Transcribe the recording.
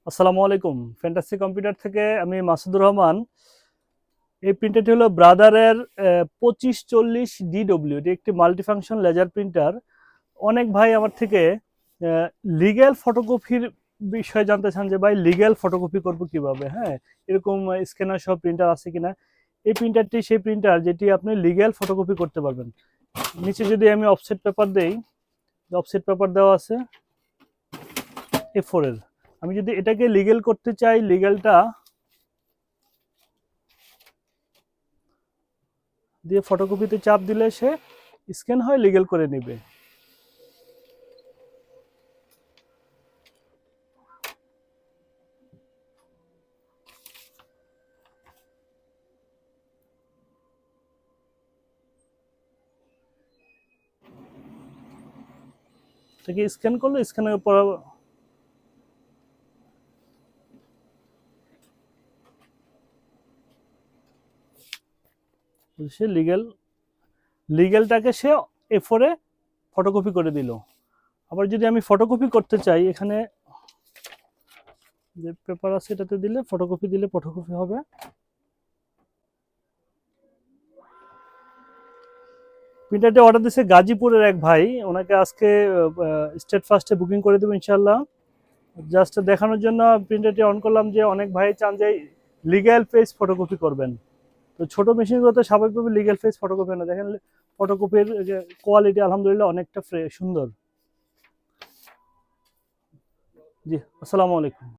আসসালামু আলাইকুম। Fantasy computer থেকে আমি মাসুদুর রহমান। এই প্রিন্টারটি হলো ব্রাদারের 2540 DW। এটি একটি মাল্টিফাংশন লেজার প্রিন্টার। অনেক ভাই আমার থেকে লিগ্যাল ফটোকপির বিষয়ে জানতে চান যে ভাই লিগ্যাল ফটোকপি করব কিভাবে, হ্যাঁ, এরকম স্ক্যানার সহ প্রিন্টার আছে কিনা। এই প্রিন্টারটি সেই প্রিন্টার যেটি আপনি লিগ্যাল ফটোকপি করতে পারবেন। নিচে যদি আমি অফসেট পেপার দেই, অফসেট পেপার দেওয়া আছে A4 এর। আমি যদি এটাকে লিগ্যাল করতে চাই, লিগ্যালটা দিয়ে ফটোকপিতে চাপ দিলে সে স্ক্যান হয়, লিগ্যাল করে নেবে। এটাকে স্ক্যান করলে স্ক্যানের পর সে লিগ্যালটাকে সে A4 এ ফটোকপি করে দিল। আবার যদি আমি ফটোকপি করতে চাই, এখানে যে পেপার আছে এটাতে দিলে ফটোকপি দিলে ফটোকপি হবে। প্রিন্টারটি অর্ডার দিয়েছে গাজীপুরের এক ভাই, ওনাকে আজকে স্টেট ফার্স্টে বুকিং করে দেবো ইনশাল্লাহ। জাস্ট দেখানোর জন্য প্রিন্টারটি অন করলাম যে অনেক ভাই চান যে লিগ্যাল পেজ ফটোকপি করবেন। তো ছোট মেশিনগুলোতে স্বাভাবিকভাবে লিগ্যাল পেজ ফটোকপি না, দেখেন ফটোকপির কোয়ালিটি আলহামদুলিল্লাহ অনেকটা সুন্দর। জি, আসসালামু আলাইকুম।